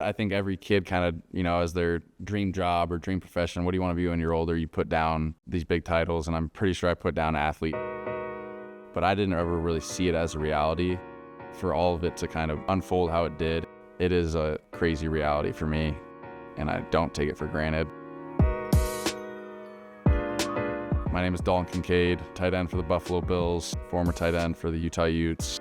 I think every kid kind of, as their dream job or dream profession, what do you want to be when you're older? You put down these big titles, and I'm pretty sure I put down athlete. But I didn't ever really see it as a reality. For all of it to kind of unfold how it did, it is a crazy reality for me, and I don't take it for granted. My name is Dalton Kincaid, tight end for the Buffalo Bills, former tight end for the Utah Utes.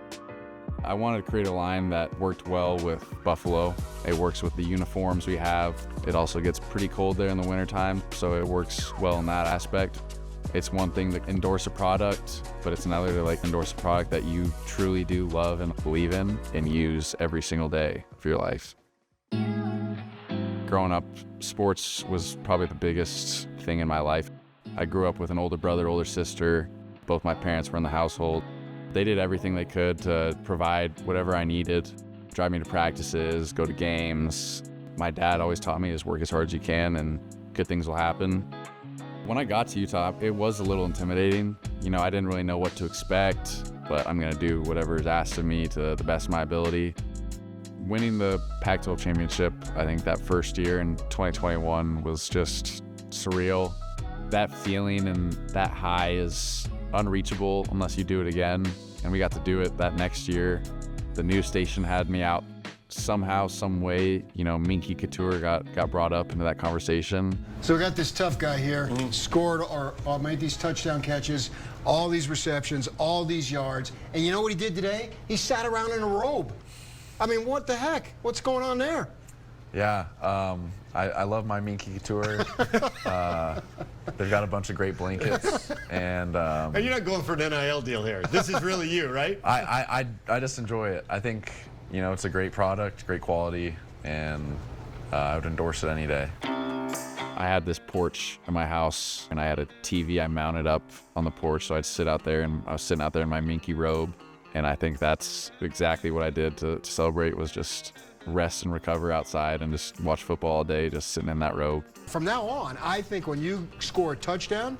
I wanted to create a line that worked well with Buffalo. It works with the uniforms we have. It also gets pretty cold there in the wintertime, so it works well in that aspect. It's one thing to endorse a product, but it's another to endorse a product that you truly do love and believe in and use every single day of your life. Growing up, sports was probably the biggest thing in my life. I grew up with an older brother, older sister. Both my parents were in the household. They did everything they could to provide whatever I needed, drive me to practices, go to games. My dad always taught me to work as hard as you can and good things will happen. When I got to Utah, it was a little intimidating. I didn't really know what to expect, but I'm gonna do whatever is asked of me to the best of my ability. Winning the Pac-12 championship, I think that first year in 2021 was just surreal. That feeling and that high is unreachable unless you do it again. And we got to do it that next year. The news station had me out somehow, some way. Minky Couture got brought up into that conversation. So we got this tough guy here, scored or made these touchdown catches, all these receptions, all these yards. And you know what he did today? He sat around in a robe. I mean, what the heck? What's going on there? Yeah, I love my Minky Couture. They've got a bunch of great blankets, and you're not going for an NIL deal here. This is really you, right? I just enjoy it. I think it's a great product, great quality, and I would endorse it any day. I had this porch in my house, and I had a TV I mounted up on the porch, so I'd sit out there, and I was sitting out there in my Minky robe, and I think that's exactly what I did to celebrate, was just rest and recover outside and just watch football all day, just sitting in that robe. From now on, I think when you score a touchdown,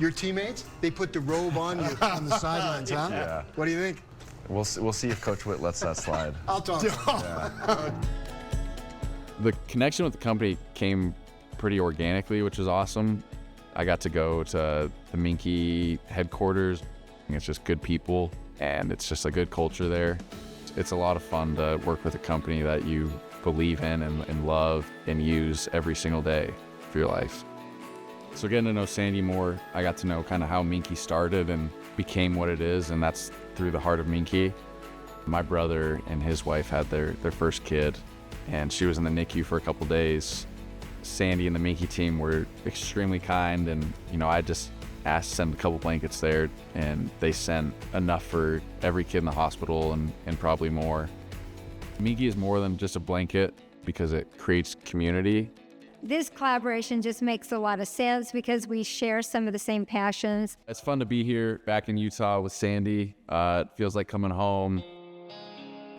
your teammates, they put the robe on you on the sidelines, huh? Yeah. What do you think? We'll see if Coach Witt lets that slide. I'll talk to him. Yeah. The connection with the company came pretty organically, which was awesome. I got to go to the Minky headquarters. It's just good people, and it's just a good culture there. It's a lot of fun to work with a company that you believe in and love and use every single day of your life. So getting to know Sandy more, I got to know kind of how Minky started and became what it is, and that's through the heart of Minky. My brother and his wife had their first kid, and she was in the NICU for a couple days. Sandy and the Minky team were extremely kind, and I just asked to send a couple blankets there, and they sent enough for every kid in the hospital and probably more. Minky is more than just a blanket because it creates community. This collaboration just makes a lot of sense because we share some of the same passions. It's fun to be here back in Utah with Sandy. It feels like coming home.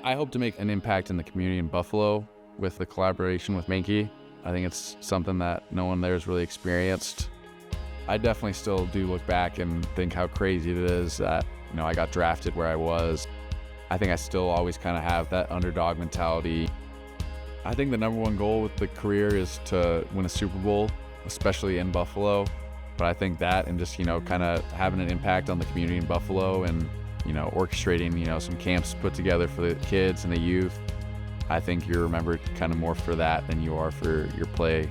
I hope to make an impact in the community in Buffalo with the collaboration with Minky. I think it's something that no one there has really experienced. I definitely still do look back and think how crazy it is that, I got drafted where I was. I think I still always kind of have that underdog mentality. I think the number one goal with the career is to win a Super Bowl, especially in Buffalo. But I think that and just, kind of having an impact on the community in Buffalo and, orchestrating, some camps put together for the kids and the youth. I think you're remembered kind of more for that than you are for your play.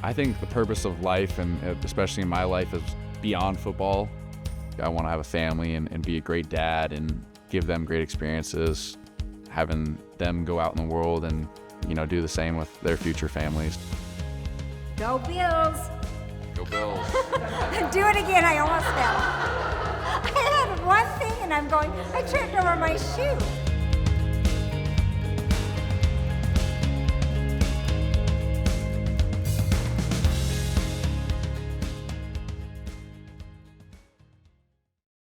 I think the purpose of life, and especially in my life, is beyond football. I want to have a family and be a great dad and give them great experiences, having them go out in the world and, do the same with their future families. Go Bills! Go Bills! Do it again, I almost fell. I had one thing and I'm going, I tripped over my shoe.